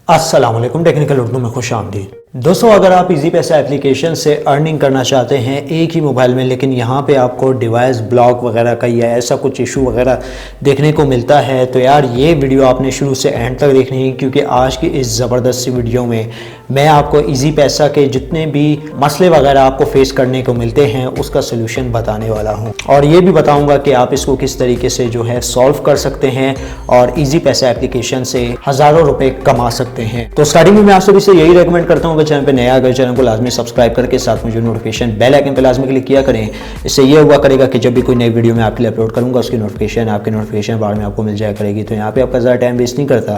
अस्सलाम वालेकुम, टेक्निकल उर्दू में खुश आमदीद। दोस्तों, अगर आप इजी पैसा एप्लीकेशन से अर्निंग करना चाहते हैं एक ही मोबाइल में, लेकिन यहाँ पे आपको डिवाइस ब्लॉक वगैरह का या ऐसा कुछ इशू वगैरह देखने को मिलता है, तो यार ये वीडियो आपने शुरू से एंड तक देखनी है, क्योंकि आज की इस ज़बरदस्त सी वीडियो में मैं आपको इजी पैसा के जितने भी मसले वगैरह आपको फेस करने को मिलते हैं उसका सोल्यूशन बताने वाला हूँ, और ये भी बताऊँगा कि आप इसको किस तरीके से जो है सॉल्व कर सकते हैं और इजी पैसा एप्लीकेशन से हज़ारों रुपये कमा सकते हैं। तो स्टार्टिंग में मैं आप सभी से यही रेकमेंड करता हूँ, चैनल पे नया अगर चैनल को लाजमी सब्सक्राइब करके साथ में जो नोटिफिकेशन बेल आइकन पे लाजमी क्लिक किया करें। इससे ये हुआ करेगा कि जब भी कोई नई वीडियो मैं आपके लिए अपलोड करूंगा उसकी नोटिफिकेशन आपके नोटिफिकेशन बार में आपको मिल जाया करेगी। तो यहाँ पे आपका ज़्यादा टाइम वेस्ट नहीं करता,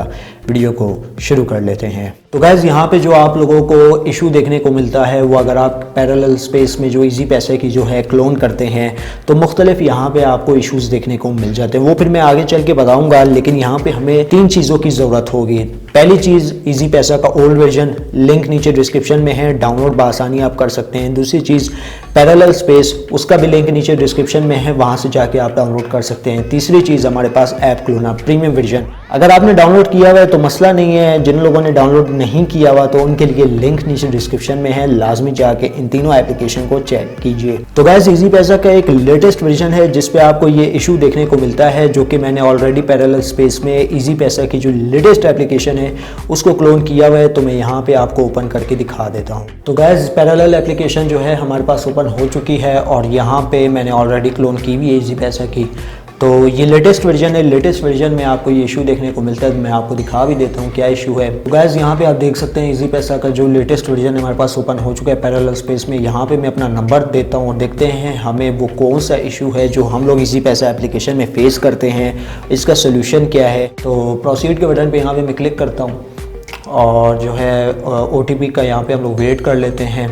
वीडियो को शुरू कर लेते हैं। तो गाइज, यहाँ पे जो आप लोगों को इशू देखने को मिलता है वो अगर आप पैरेलल स्पेस में जो इजी पैसे की जो है क्लोन करते हैं तो मुख्तलिफ यहाँ पे आपको इशूज़ देखने को मिल जाते हैं, वो फिर मैं आगे चल के बताऊँगा। लेकिन यहाँ पे हमें 3 चीज़ों की ज़रूरत होगी। पहली चीज़, इजी पैसा का ओल्ड वर्जन, लिंक नीचे डिस्क्रिप्शन में है, डाउनलोड बआसानी आप कर सकते हैं। दूसरी चीज़ पैरेलल स्पेस, उसका भी लिंक नीचे डिस्क्रिप्शन में है, वहाँ से जाके आप डाउनलोड कर सकते हैं। तीसरी चीज़ हमारे पास ऐप क्लोनर प्रीमियम वर्जन, अगर आपने डाउनलोड किया हुआ है तो मसला नहीं है, जिन लोगों ने डाउनलोड नहीं किया हुआ तो उनके लिए लिंक नीचे डिस्क्रिप्शन में है, लाजमी जाके इन तीनों एप्लीकेशन को चेक कीजिए। तो गाइस, इजी पैसा का एक लेटेस्ट वर्जन है जिसपे आपको ये इशू देखने को मिलता है, जो कि मैंने ऑलरेडी पैरेलल स्पेस में इजी पैसा की जो लेटेस्ट एप्लीकेशन है उसको क्लोन किया हुआ है। तो मैं यहाँ पे आपको ओपन करके दिखा देता हूँ। तो गाइस, पैरेलल एप्लीकेशन जो है हमारे पास ओपन हो चुकी है और यहाँ पे मैंने ऑलरेडी क्लोन की हुई है इजी पैसा की। तो ये लेटेस्ट वर्जन है, लेटेस्ट वर्जन में आपको ये इशू देखने को मिलता है। मैं आपको दिखा भी देता हूँ क्या इशू है। तो गाइस, यहाँ पे आप देख सकते हैं इजी पैसा का जो लेटेस्ट वर्जन हमारे पास ओपन हो चुका है पैरेलल स्पेस में। यहाँ पे मैं अपना नंबर देता हूँ और देखते हैं हमें वो कौन सा इशू है जो हम लोग इजी पैसा एप्लीकेशन में फेस करते हैं, इसका सोल्यूशन क्या है। तो प्रोसीड के बटन पर यहाँ पर मैं क्लिक करता हूँ और जो है OTP का यहाँ पर हम लोग वेट कर लेते हैं।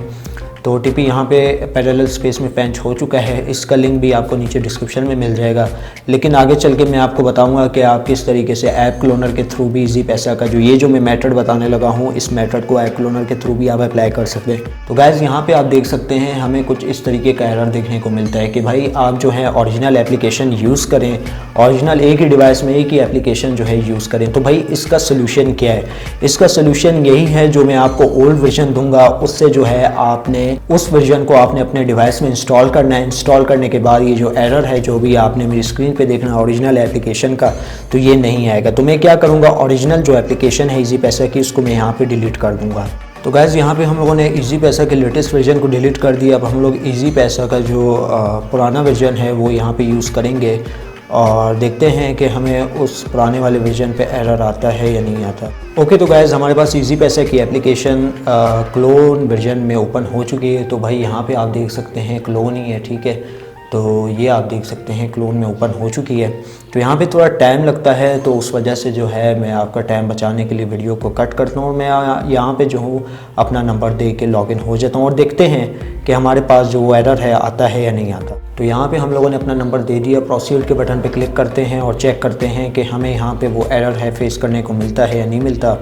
तो OTP यहाँ पे पैरेलल स्पेस में पेंच हो चुका है, इसका लिंक भी आपको नीचे डिस्क्रिप्शन में मिल जाएगा। लेकिन आगे चल के मैं आपको बताऊंगा कि आप किस तरीके से ऐप क्लोनर के थ्रू भी इजी पैसा का जो मैं मेथड बताने लगा हूँ, इस मेथड को ऐप क्लोनर के थ्रू भी आप अप्लाई कर सकते हैं। तो गाइस, यहाँ पे आप देख सकते हैं हमें कुछ इस तरीके का एरर देखने को मिलता है कि भाई आप जो है ओरिजिनल एप्लीकेशन यूज़ करें, ओरिजिनल एक ही डिवाइस में एक ही एप्लीकेशन जो है यूज़ करें। तो भाई इसका सोल्यूशन क्या है? इसका सोल्यूशन यही है जो मैं आपको ओल्ड वर्जन दूंगा, उससे जो है आपने उस वर्जन को आपने अपने डिवाइस में इंस्टॉल करना है। इंस्टॉल करने के बाद ये जो एरर है जो भी आपने मेरी स्क्रीन पे देखना ओरिजिनल एप्लीकेशन का, तो ये नहीं आएगा। तो मैं क्या करूँगा, ओरिजिनल जो एप्लीकेशन है इजी पैसा की उसको मैं यहाँ पे डिलीट कर दूँगा। तो गाइज़, यहाँ पे हम लोगों ने इजी पैसा के लेटेस्ट वर्जन को डिलीट कर दिया। अब हम लोग इजी पैसा का जो पुराना वर्जन है वो यहाँ पे यूज़ करेंगे और देखते हैं कि हमें उस पुराने वाले वर्जन पे एरर आता है या नहीं आता। ओके, तो गाइज़, हमारे पास इजी पैसा की एप्लीकेशन क्लोन वर्जन में ओपन हो चुकी है। तो भाई यहाँ पे आप देख सकते हैं क्लोन ही है, ठीक है। तो ये आप देख सकते हैं क्लोन में ओपन हो चुकी है। तो यहाँ पे थोड़ा टाइम लगता है, तो उस वजह से जो है मैं आपका टाइम बचाने के लिए वीडियो को कट करता हूँ। मैं यहाँ पे जो हूँ अपना नंबर दे के लॉगिन हो जाता हूँ और देखते हैं कि हमारे पास जो वो एरर है आता है या नहीं आता। तो यहाँ पे हम लोगों ने अपना नंबर दे दिया, प्रोसीड के बटन पे क्लिक करते हैं और चेक करते हैं कि हमें यहाँ पे वो एरर है फेस करने को मिलता है या नहीं मिलता।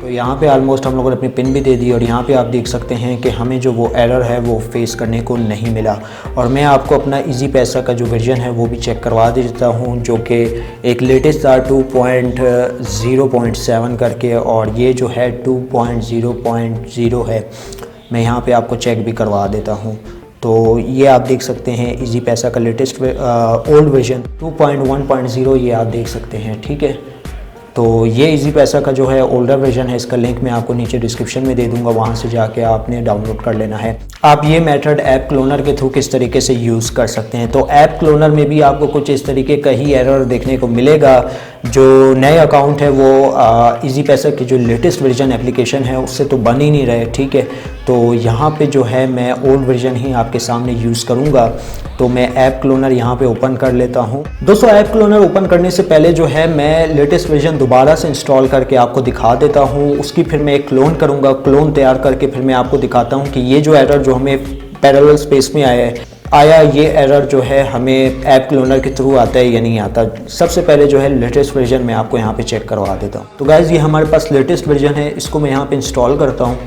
तो यहाँ पे ऑलमोस्ट हम लोगों ने अपनी पिन भी दे दी और यहाँ पे आप देख सकते हैं कि हमें जो वो एरर है वो फेस करने को नहीं मिला। और मैं आपको अपना इजी पैसा का जो वर्जन है वो भी चेक करवा देता हूँ, जो कि एक लेटेस्ट था 2.0.7 करके, और ये जो है 2.0.0 है। मैं यहाँ पे आपको चेक भी करवा देता हूँ। तो ये आप देख सकते हैं इजी पैसा का लेटेस्ट ओल्ड वर्जन 2.1.0 ये आप देख सकते हैं, ठीक है। तो ये इजी पैसा का जो है ओल्डर वर्जन है, इसका लिंक मैं आपको नीचे डिस्क्रिप्शन में दे दूंगा, वहाँ से जाके आपने डाउनलोड कर लेना है। आप ये मेथड ऐप क्लोनर के थ्रू किस तरीके से यूज़ कर सकते हैं। तो ऐप क्लोनर में भी आपको कुछ इस तरीके का ही एरर देखने को मिलेगा। जो नए अकाउंट है वो इजी पैसा की जो लेटेस्ट वर्जन एप्लीकेशन है उससे तो बन ही नहीं रहे, ठीक है। तो यहाँ पे जो है मैं ओल्ड वर्जन ही आपके सामने यूज़ करूँगा। तो मैं ऐप क्लोनर यहाँ पे ओपन कर लेता हूँ। दोस्तों, ऐप क्लोनर ओपन करने से पहले जो है मैं लेटेस्ट वर्जन दोबारा से इंस्टॉल करके आपको दिखा देता हूँ। उसकी फिर मैं एक क्लोन करूँगा, क्लोन तैयार करके फिर मैं आपको दिखाता हूँ कि ये जो एरर जो हमें पैरेलल स्पेस में आया ये एरर जो है हमें ऐप क्लोनर के थ्रू आता है या नहीं आता। सबसे पहले जो है लेटेस्ट वर्जन मैं आपको यहाँ पे चेक करवा देता हूँ। तो गाइज़, ये हमारे पास लेटेस्ट वर्जन है, इसको मैं यहाँ पे इंस्टॉल करता हूँ,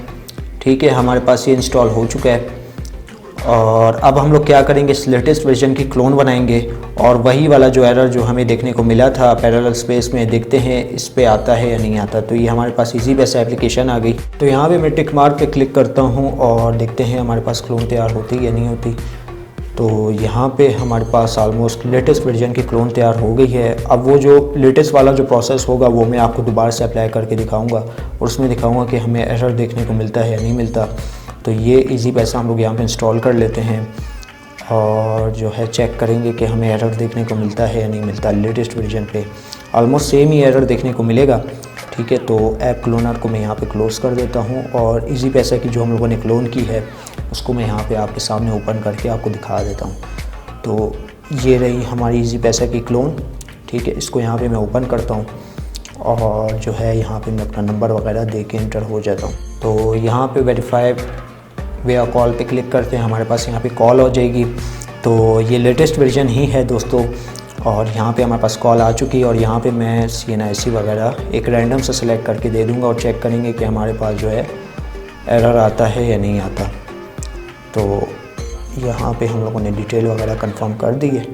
ठीक है। हमारे पास ये इंस्टॉल हो चुका है और अब हम लोग क्या करेंगे, इस लेटेस्ट वर्जन की क्लोन बनाएंगे और वही वाला जो एरर जो हमें देखने को मिला था पैरेलल स्पेस में, देखते हैं इस पे आता है या नहीं आता। तो ये हमारे पास इजी पैसा एप्लीकेशन आ गई। तो यहाँ पे मैं टिक मार्क पे क्लिक करता हूँ और देखते हैं हमारे पास क्लोन तैयार होती या नहीं होती। तो यहाँ पे हमारे पास ऑलमोस्ट लेटेस्ट वर्जन की क्लोन तैयार हो गई है। अब वो जो लेटेस्ट वाला जो प्रोसेस होगा वो मैं आपको दोबारा से अप्लाई करके दिखाऊंगा और उसमें दिखाऊंगा कि हमें एरर देखने को मिलता है या नहीं मिलता। तो ये इजी पैसा हम लोग यहाँ पे इंस्टॉल कर लेते हैं और जो है चेक करेंगे कि हमें एरर देखने को मिलता है या नहीं मिलता। लेटेस्ट वर्जन पे ऑलमोस्ट सेम ही एरर देखने को मिलेगा, ठीक है। तो ऐप क्लोनर को मैं यहाँ पे क्लोज़ कर देता हूँ और इजी पैसा की जो हम लोगों ने क्लोन की है उसको मैं यहाँ पे आपके सामने ओपन करके आपको दिखा देता हूँ। तो ये रही हमारी इजी पैसा की क्लोन, ठीक है। इसको यहाँ पे मैं ओपन करता हूँ और जो है यहाँ पे मैं अपना नंबर वगैरह दे के इंटर हो जाता हूँ। तो यहाँ पे वेरीफाई वेया कॉल पे क्लिक करते हैं, हमारे पास यहाँ पे कॉल हो जाएगी। तो ये लेटेस्ट वर्जन ही है दोस्तों और यहाँ पे हमारे पास कॉल आ चुकी है और यहाँ पे मैं CNIC वगैरह एक रैंडम से सिलेक्ट करके दे दूँगा और चेक करेंगे कि हमारे पास जो है एरर आता है या नहीं आता। तो यहाँ पे हम लोगों ने डिटेल वगैरह कंफर्म कर दी है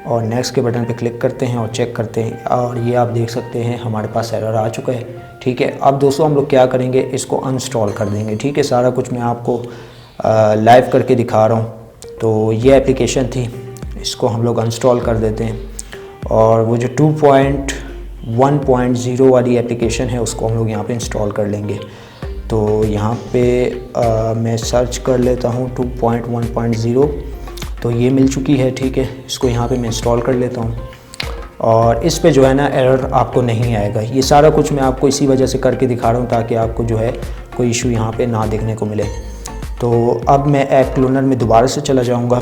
और नेक्स्ट के बटन पे क्लिक करते हैं और चेक करते हैं और ये आप देख सकते हैं हमारे पास एरर आ चुका है, ठीक है। अब दोस्तों हम लोग क्या करेंगे, इसको अनइंस्टॉल कर देंगे, ठीक है। सारा कुछ मैं आपको लाइव करके दिखा रहा हूँ। तो ये एप्लीकेशन थी, इसको हम लोग अनइंस्टॉल कर देते हैं और वो जो 2.1.0 वाली एप्लीकेशन है उसको हम लोग यहाँ पे इंस्टॉल कर लेंगे। तो यहाँ पे मैं सर्च कर लेता हूँ 2.1.0, तो ये मिल चुकी है, ठीक है। इसको यहाँ पे मैं इंस्टॉल कर लेता हूँ और इस पे जो है ना एरर आपको नहीं आएगा। ये सारा कुछ मैं आपको इसी वजह से करके दिखा रहा हूँ ताकि आपको जो है कोई इशू यहाँ पे ना देखने को मिले। तो अब मैं ऐप क्लोनर में दोबारा से चला जाऊँगा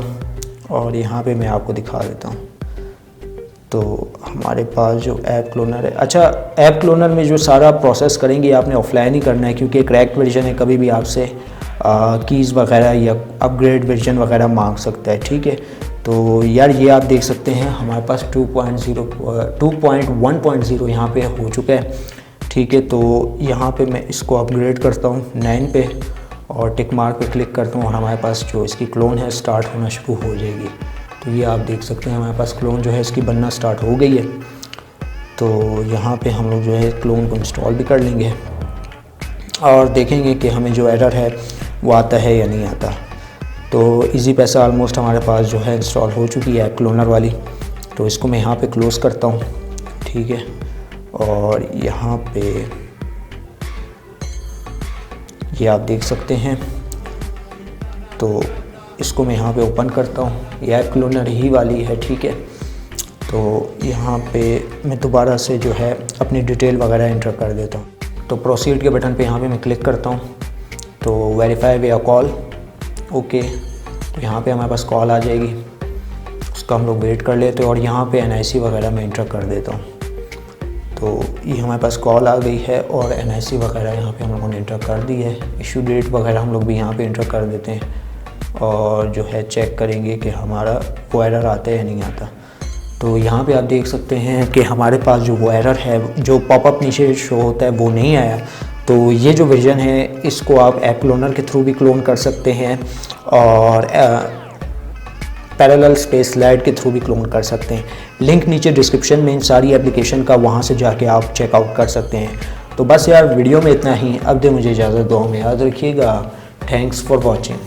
और यहाँ पे मैं आपको दिखा देता हूँ। तो हमारे पास जो ऐप क्लोनर है, अच्छा ऐप क्लोनर में जो सारा प्रोसेस करेंगे आपने ऑफलाइन ही करना है क्योंकि क्रैक्ड वर्जन है, कभी भी आपसे कीज़ वगैरह या अपग्रेड वर्जन वगैरह मांग सकता है, ठीक है। तो यार ये आप देख सकते हैं हमारे पास 2.1.0 यहाँ पे हो चुका है, ठीक है। तो यहाँ पे मैं इसको अपग्रेड करता हूँ 9 पे और टिक मार्क पे क्लिक करता हूँ और हमारे पास जो इसकी क्लोन है स्टार्ट होना शुरू हो जाएगी। तो ये आप देख सकते हैं हमारे पास क्लोन जो है इसकी बनना स्टार्ट हो गई है। तो यहाँ पे हम लोग जो है क्लोन को इंस्टॉल भी कर लेंगे और देखेंगे कि हमें जो एरर है वो आता है या नहीं आता। तो इजी पैसा ऑलमोस्ट हमारे पास जो है इंस्टॉल हो चुकी है ऐप क्लोनर वाली। तो इसको मैं यहाँ पे क्लोज़ करता हूँ, ठीक है। और यहाँ पे ये आप देख सकते हैं, तो इसको मैं यहाँ पे ओपन करता हूँ, ये ऐप क्लोनर ही वाली है, ठीक है। तो यहाँ पे मैं दोबारा से जो है अपनी डिटेल वगैरह एंटर कर देता हूँ। तो प्रोसीड के बटन पे यहाँ पे मैं क्लिक करता हूँ। तो वेरीफाई वेया कॉल, ओके। तो यहाँ पे हमारे पास कॉल आ जाएगी, उसका हम लोग वेट कर लेते हैं और यहाँ पे NIC वगैरह मैं एंटर कर देता हूँ। तो ये हमारे पास कॉल आ गई है और NIC वगैरह यहाँ पे हम लोगों ने एंटर कर दी है। इशू डेट वगैरह हम लोग भी यहाँ पे एंटर कर देते हैं और जो है चेक करेंगे कि हमारा वो एरर आता है या नहीं आता। तो यहाँ पे आप देख सकते हैं कि हमारे पास जो वो एरर है, जो पॉपअप नीचे शो होता है वो नहीं आया। तो ये जो वर्जन है इसको आप ऐप क्लोनर के थ्रू भी क्लोन कर सकते हैं और पैरेलल स्पेस लाइट के थ्रू भी क्लोन कर सकते हैं। लिंक नीचे डिस्क्रिप्शन में इन सारी एप्लीकेशन का, वहाँ से जाके आप चेकआउट कर सकते हैं। तो बस यार वीडियो में इतना ही, अब दे मुझे इजाज़त, दुआ में याद रखिएगा। Thanks for watching.